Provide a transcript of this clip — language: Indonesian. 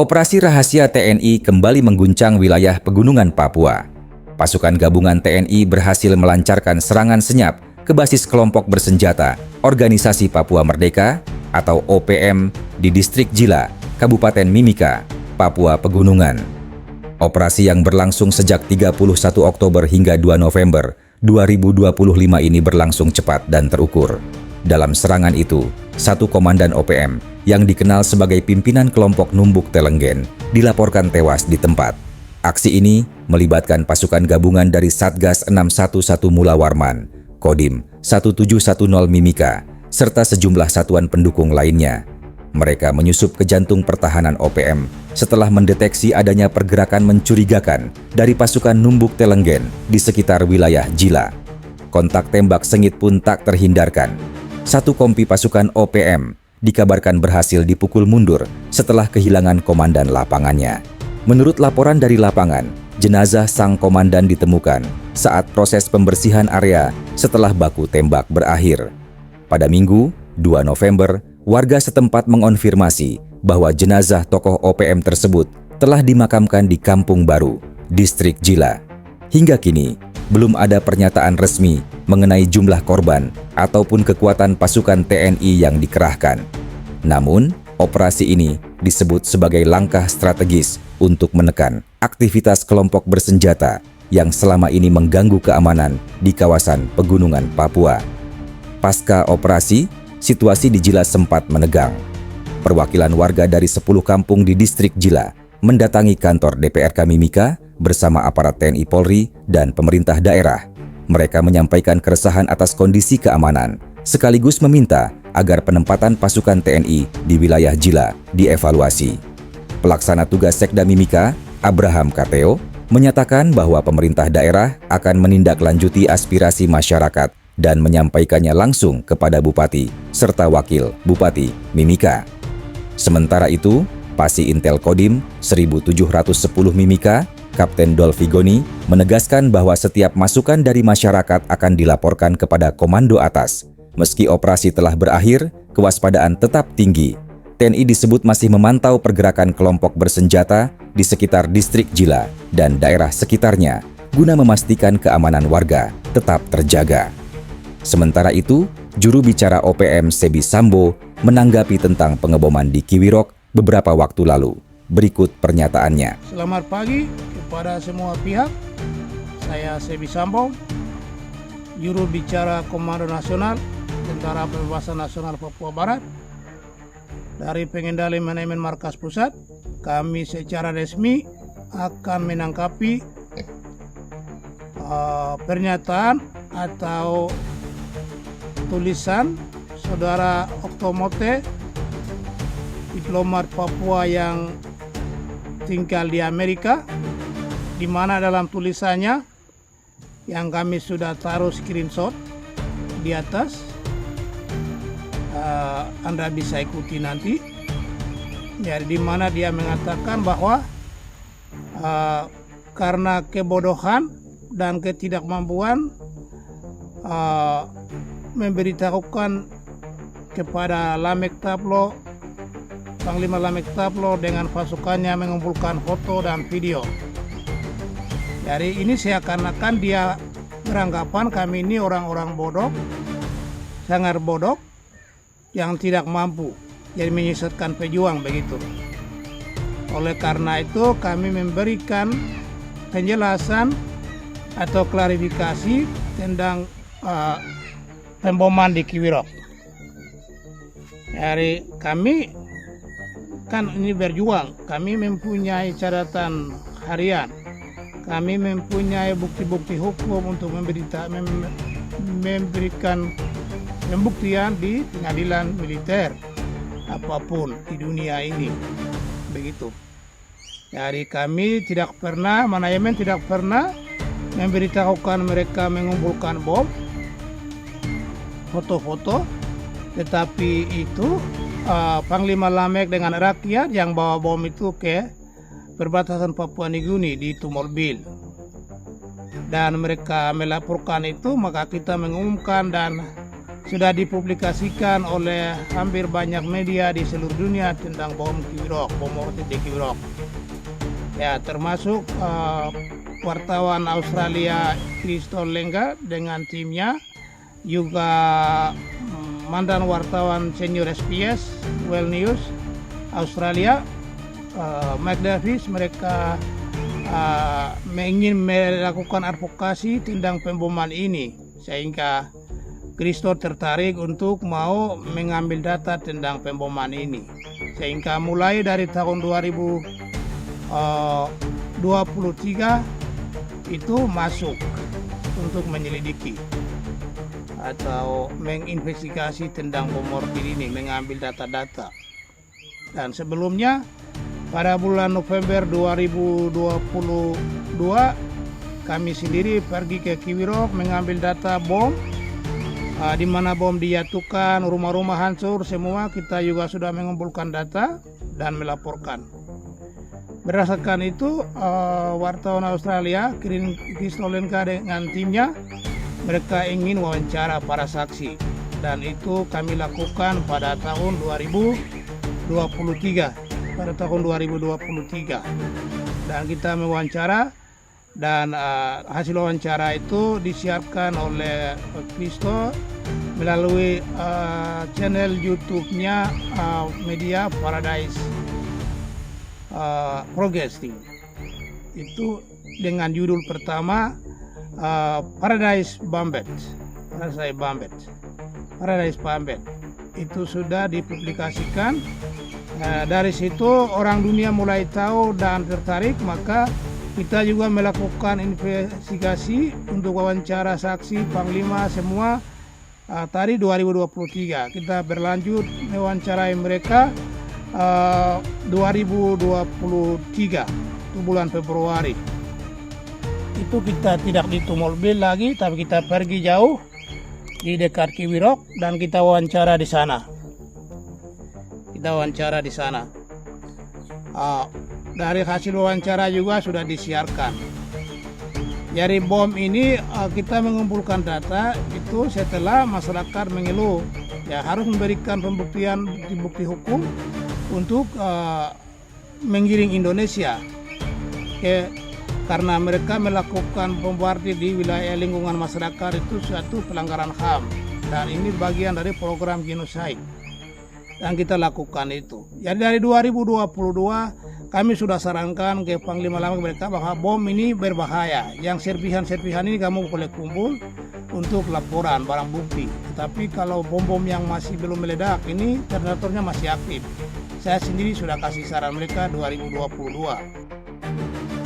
Operasi rahasia TNI kembali mengguncang wilayah pegunungan Papua. Pasukan gabungan TNI berhasil melancarkan serangan senyap ke basis kelompok bersenjata Organisasi Papua Merdeka atau OPM di Distrik Jila, Kabupaten Mimika, Papua Pegunungan. Operasi yang berlangsung sejak 31 Oktober hingga 2 November 2025 ini berlangsung cepat dan terukur. Dalam serangan itu, satu komandan OPM yang dikenal sebagai pimpinan kelompok Numbuk Telenggen dilaporkan tewas di tempat. Aksi ini melibatkan pasukan gabungan dari Satgas 611 Mula Warman, Kodim 1710 Mimika, serta sejumlah satuan pendukung lainnya. Mereka menyusup ke jantung pertahanan OPM setelah mendeteksi adanya pergerakan mencurigakan dari pasukan Numbuk Telenggen di sekitar wilayah Jila. Kontak tembak sengit pun tak terhindarkan. Satu kompi pasukan OPM dikabarkan berhasil dipukul mundur setelah kehilangan komandan lapangannya. Menurut laporan dari lapangan, jenazah sang komandan ditemukan saat proses pembersihan area setelah baku tembak berakhir. Pada Minggu, 2 November, warga setempat mengonfirmasi bahwa jenazah tokoh OPM tersebut telah dimakamkan di Kampung Baru, Distrik Jila. Hingga kini, belum ada pernyataan resmi mengenai jumlah korban ataupun kekuatan pasukan TNI yang dikerahkan. Namun, operasi ini disebut sebagai langkah strategis untuk menekan aktivitas kelompok bersenjata yang selama ini mengganggu keamanan di kawasan pegunungan Papua. Pasca operasi, situasi di Jila sempat menegang. Perwakilan warga dari 10 kampung di Distrik Jila mendatangi kantor DPRK Mimika bersama aparat TNI Polri dan pemerintah daerah. Mereka menyampaikan keresahan atas kondisi keamanan, sekaligus meminta agar penempatan pasukan TNI di wilayah Jila dievaluasi. Pelaksana tugas Sekda Mimika, Abraham Kateo, menyatakan bahwa pemerintah daerah akan menindaklanjuti aspirasi masyarakat dan menyampaikannya langsung kepada Bupati serta Wakil Bupati Mimika. Sementara itu, Pasi Intel Kodim 1710 Mimika, Kapten Dolfi Goni, menegaskan bahwa setiap masukan dari masyarakat akan dilaporkan kepada komando atas. Meski operasi telah berakhir, kewaspadaan tetap tinggi. TNI disebut masih memantau pergerakan kelompok bersenjata di sekitar Distrik Jila dan daerah sekitarnya guna memastikan keamanan warga tetap terjaga. Sementara itu, juru bicara OPM Sebi Sambo menanggapi tentang pengeboman di Kiwirok beberapa waktu lalu. Berikut pernyataannya. Selamat pagi kepada semua pihak. Saya Sebi Sambo, juru bicara Komando Nasional Tentara Pembebasan Nasional Papua Barat. Dari Pengendali Manajemen Markas Pusat, kami secara resmi akan menanggapi pernyataan atau tulisan Saudara Oktomote, diplomat Papua yang tinggal di Amerika, di mana dalam tulisannya yang kami sudah taruh screenshot di atas, Anda bisa ikuti nanti. Jadi di mana dia mengatakan bahwa karena kebodohan dan ketidakmampuan memberitahukan kepada Lamek Taplo, Panglima Lamek Taplo dengan pasukannya mengumpulkan foto dan video. Jadi ini seakan-akan dia beranggapan kami ini orang-orang bodoh, sangat bodoh, yang tidak mampu, jadi menyesatkan pejuang begitu. Oleh karena itu kami memberikan penjelasan atau klarifikasi tentang pemboman di Kiwirok. Jadi kami kan ini berjuang, kami mempunyai catatan harian, kami mempunyai bukti-bukti hukum untuk memberikan pembuktian di pengadilan militer apapun di dunia ini, begitu. Jadi kami tidak pernah, manajemen tidak pernah memberitahukan mereka mengumpulkan bom, foto-foto, tetapi itu Panglima Lamek dengan rakyat yang bawa bom itu ke perbatasan Papua Nugini di itu mobil, dan mereka melaporkan itu, maka kita mengumumkan dan sudah dipublikasikan oleh hampir banyak media di seluruh dunia tentang bom Kiwirok, bom mortir di Kiwirok. Ya, termasuk wartawan Australia Christo Lenga dengan timnya, juga mantan wartawan senior SBS Well News Australia, Mike Davis. Mereka ingin melakukan advokasi tentang pemboman ini, sehingga Christo tertarik untuk mau mengambil data tentang pemboman ini, sehingga mulai dari tahun 2023 itu masuk untuk menyelidiki atau menginvestigasi tentang bom mortir ini, mengambil data-data. Dan sebelumnya pada bulan November 2022 kami sendiri pergi ke Kiwirok mengambil data bom, di mana bom dijatuhkan, rumah-rumah hancur semua. Kita juga sudah mengumpulkan data dan melaporkan. Berdasarkan itu, wartawan Australia Christo Lenga dengan timnya, mereka ingin wawancara para saksi, dan itu kami lakukan pada tahun 2023. Dan kita mewawancara, dan hasil wawancara itu disiarkan oleh Christo melalui channel YouTube-nya media Paradise Broadcasting. Itu dengan judul pertama Paradise Bambet. Itu sudah dipublikasikan. Dari situ orang dunia mulai tahu dan tertarik, maka kita juga melakukan investigasi untuk wawancara saksi, panglima, semua. Tadi 2023 kita berlanjut mewawancarai mereka 2023 itu bulan Februari. Itu kita tidak di Tumolbil lagi, tapi kita pergi jauh di dekat Kiwirok dan kita wawancara di sana. Dari hasil wawancara juga sudah disiarkan. Dari bom ini kita mengumpulkan data itu setelah masyarakat mengeluh, ya harus memberikan pembuktian bukti hukum untuk menggiring Indonesia, karena mereka melakukan bom mortir di wilayah lingkungan masyarakat itu suatu pelanggaran HAM, dan ini bagian dari program genocide. Dan kita lakukan itu. Jadi dari 2022 kami sudah sarankan ke Panglima Lama mereka bahwa bom ini berbahaya. Yang serpihan-serpihan ini kamu boleh kumpul untuk laporan barang bukti. Tetapi kalau bom-bom yang masih belum meledak ini detonatornya masih aktif. Saya sendiri sudah kasih saran mereka 2022.